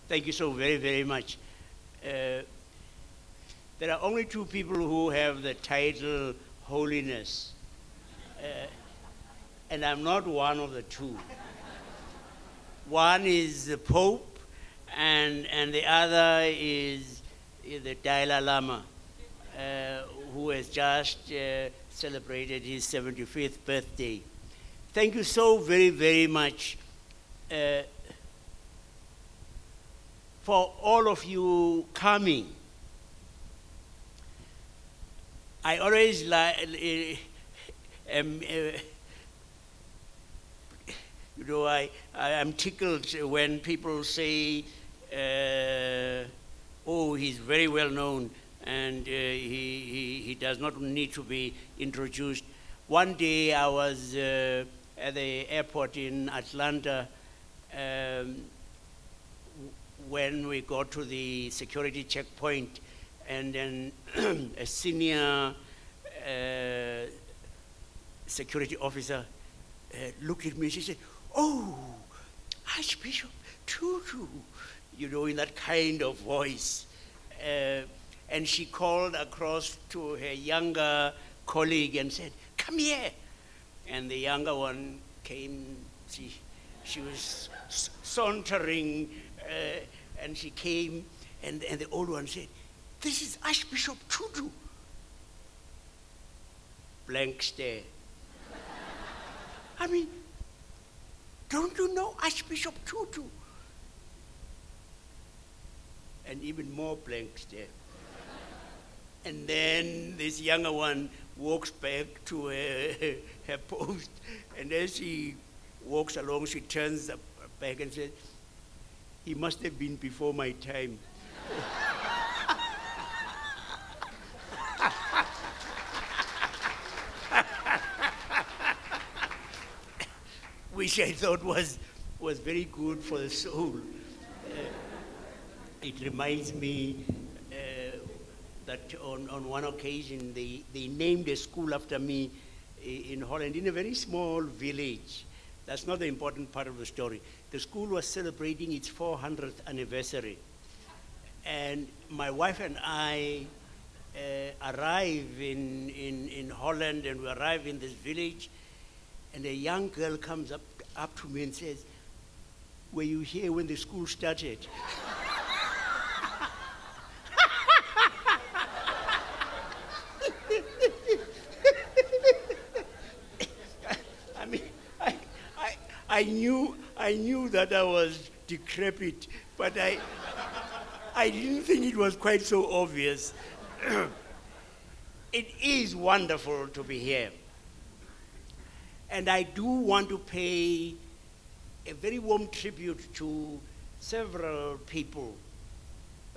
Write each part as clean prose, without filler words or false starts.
Thank you so very, very much. There are only two people who have the title Holiness, and I'm not one of the two. One is the Pope, and the other is the Dalai Lama, who has just celebrated his 75th birthday. Thank you so very, very much for all of you coming. I always I'm tickled when people say, oh, he's very well known and he does not need to be introduced. One day I was at the airport in Atlanta when we got to the security checkpoint, and then a senior security officer looked at me. She said, "Oh, Archbishop Tutu," you know, in that kind of voice. And she called across to her younger colleague and said, "Come here." And the younger one came. She was sauntering, and she came, and the old one said, "This is Archbishop Tutu." Blank stare. I mean, don't you know Archbishop Tutu? And even more blank stare. And then this younger one walks back to her post, and as she walks along, she turns back and says, "He must have been before my time." Which I thought was very good for the soul. It reminds me that on one occasion they named a school after me in Holland, in a very small village. That's not the important part of the story. The school was celebrating its 400th anniversary. And my wife and I arrive in Holland, and we arrive in this village, and a young girl comes up to me and says, "Were you here when the school started?" I mean, I knew that I was decrepit, but I didn't think it was quite so obvious. It is wonderful to be here. And I do want to pay a very warm tribute to several people,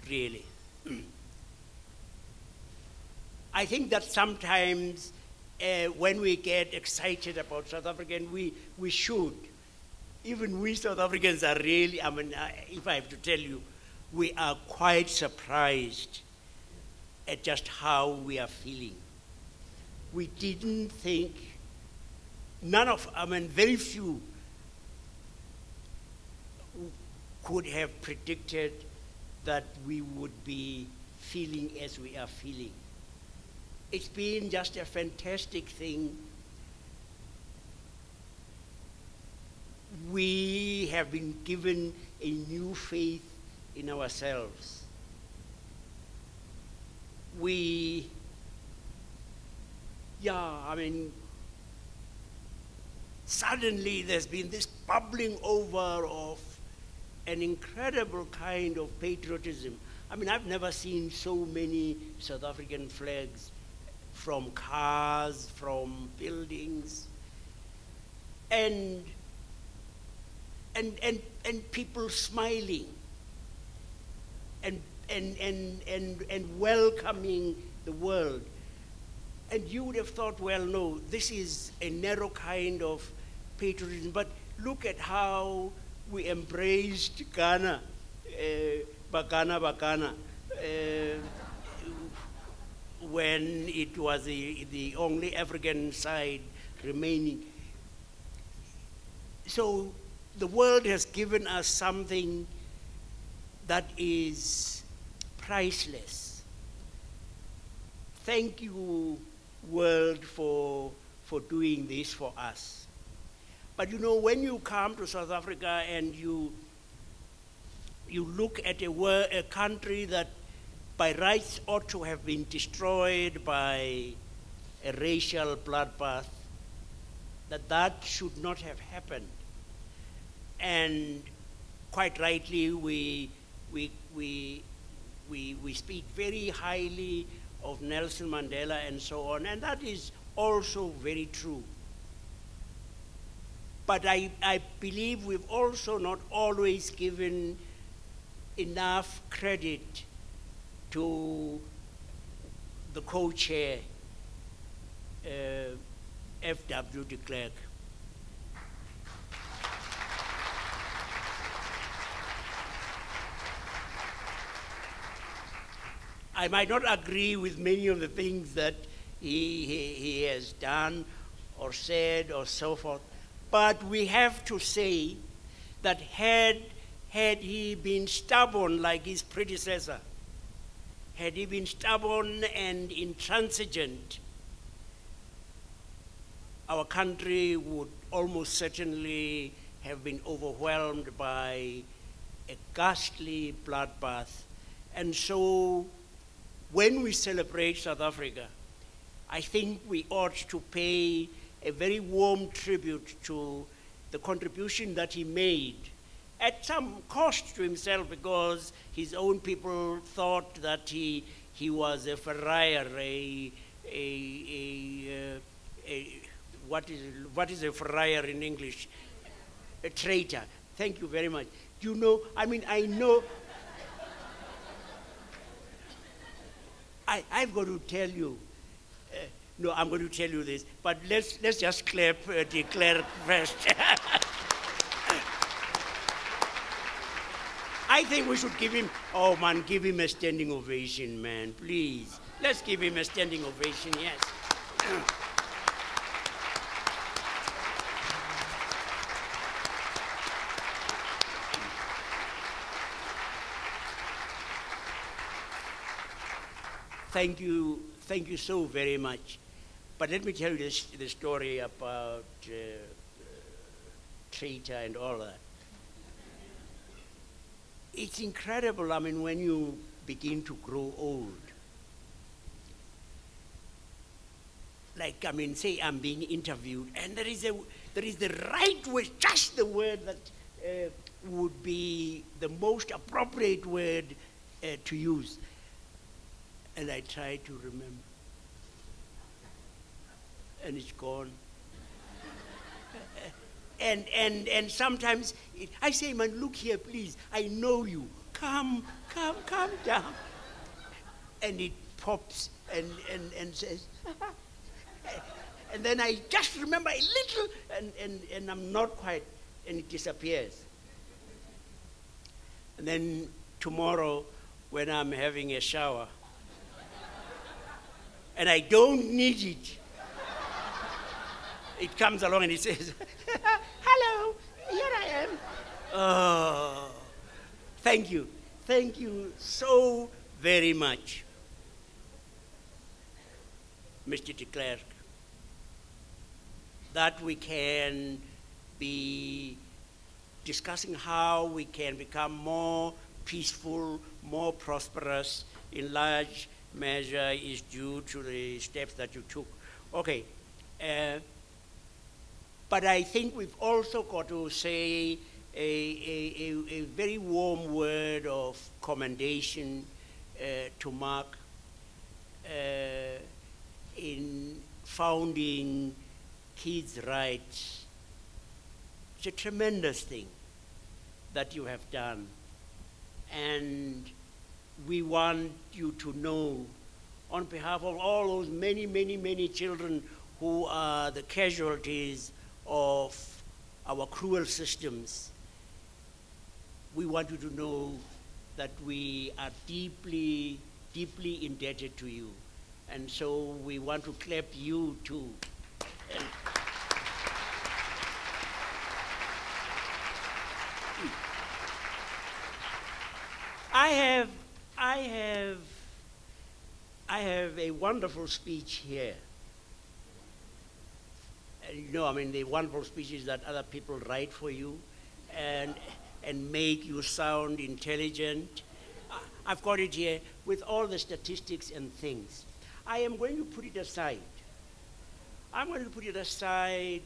really. I think that sometimes when we get excited about South Africa, we should. Even we South Africans are really, I mean, if I have to tell you, we are quite surprised at just how we are feeling. We didn't think, very few could have predicted that we would be feeling as we are feeling. It's been just a fantastic thing. We have been given a new faith in ourselves. Suddenly there's been this bubbling over of an incredible kind of patriotism. I mean, I've never seen so many South African flags from cars, from buildings, and people smiling and welcoming the world. And you would have thought, well, no, this is a narrow kind of patriotism, but look at how we embraced Ghana, Bakana, when it was the only African side remaining. So the world has given us something that is priceless. Thank you, world, for doing this for us. But you know, when you come to South Africa and you look at a country that by rights ought to have been destroyed by a racial bloodbath, that should not have happened. And quite rightly, we speak very highly of Nelson Mandela and so on, and that is also very true. But I believe we've also not always given enough credit to the co-chair, F.W. de Klerk. I might not agree with many of the things that he has done or said or so forth, but we have to say that had he been stubborn like his predecessor, had he been stubborn and intransigent, our country would almost certainly have been overwhelmed by a ghastly bloodbath. And so when we celebrate South Africa, I think we ought to pay a very warm tribute to the contribution that he made at some cost to himself, because his own people thought that he was a farrier, what is a farrier in English? A traitor. Thank you very much. You know, I mean, I know. I've got to tell you. No, I'm going to tell you this, but let's just clap de Klerk first. I think we should give him, oh man, give him a standing ovation, man, please. Let's give him a standing ovation, yes. Thank you so very much. But let me tell you the story about traitor and all that. It's incredible, I mean, when you begin to grow old. Like, I mean, say I'm being interviewed, and there is the right word, just the word that would be the most appropriate word to use. And I try to remember. And it's gone. And sometimes I say, man, look here, please. I know you. Come down. And it pops and says, and then I just remember a little, and I'm not quite, and it disappears. And then tomorrow, when I'm having a shower, and I don't need it, it comes along and it says, hello, here I am. Oh, thank you. Thank you so very much, Mr. de Klerk, that we can be discussing how we can become more peaceful, more prosperous in large measure is due to the steps that you took. Okay. But I think we've also got to say a very warm word of commendation to Mark in founding KidsRights. It's a tremendous thing that you have done. And we want you to know, on behalf of all those many, many, many children who are the casualties of our cruel systems, we want you to know that we are deeply, deeply indebted to you. And so we want to clap you too. And I have a wonderful speech here. And you know, I mean, the wonderful speeches that other people write for you and make you sound intelligent. I've got it here with all the statistics and things. I am going to put it aside. I'm going to put it aside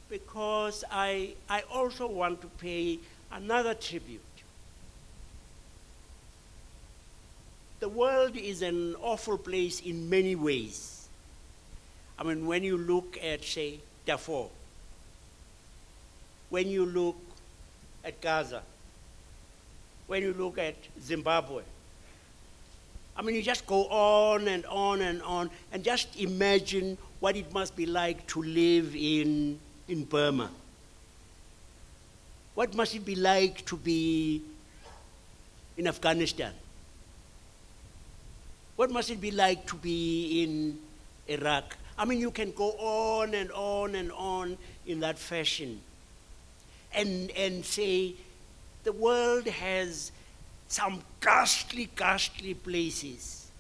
because I also want to pay another tribute. The world is an awful place in many ways. I mean, when you look at, say, Darfur, when you look at Gaza, when you look at Zimbabwe, I mean, you just go on and on and on, and just imagine what it must be like to live in Burma. What must it be like to be in Afghanistan? What must it be like to be in Iraq? I mean, you can go on and on and on in that fashion and say the world has some ghastly, ghastly places.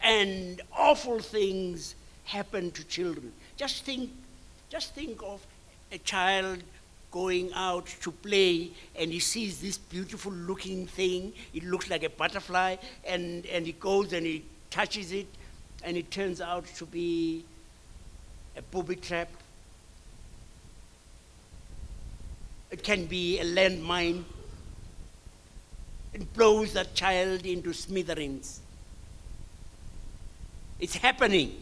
And awful things happen to children. Just think of a child going out to play and he sees this beautiful looking thing. It looks like a butterfly, and he goes and he touches it, and it turns out to be a booby trap. It can be a landmine. It blows that child into smithereens. It's happening.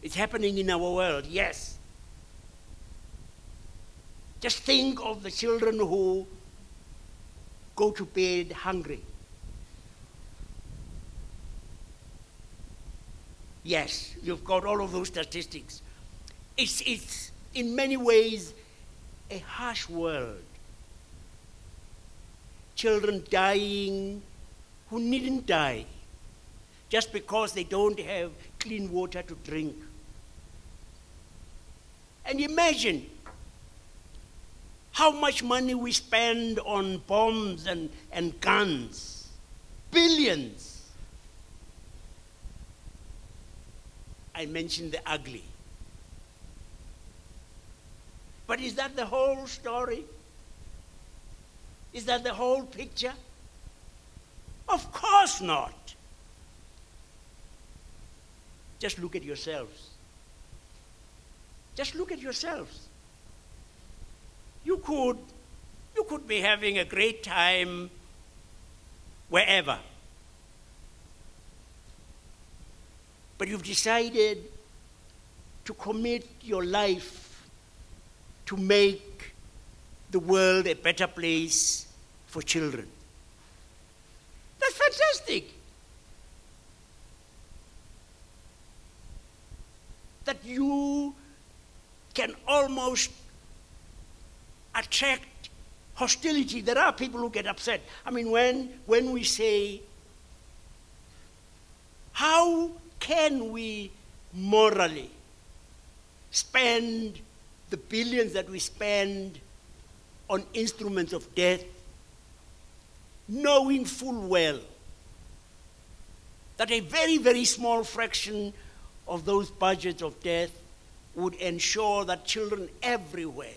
It's happening in our world, yes. Just think of the children who go to bed hungry. Yes, you've got all of those statistics. It's in many ways a harsh world. Children dying who needn't die just because they don't have clean water to drink. And imagine how much money we spend on bombs and guns. Billions. I mentioned the ugly. But is that the whole story? Is that the whole picture? Of course not. Just look at yourselves. Just look at yourselves. You could be having a great time wherever. But you've decided to commit your life to make the world a better place for children. That's fantastic. That you can almost attract hostility. There are people who get upset. I mean, when we say, how can we morally spend the billions that we spend on instruments of death, knowing full well that a very, very small fraction of those budgets of death would ensure that children everywhere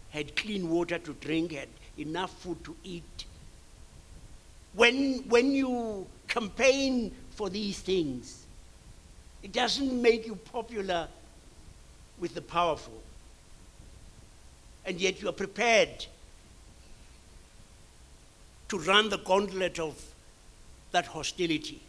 had clean water to drink, had enough food to eat. When you campaign for these things, it doesn't make you popular with the powerful. And yet you are prepared to run the gauntlet of that hostility.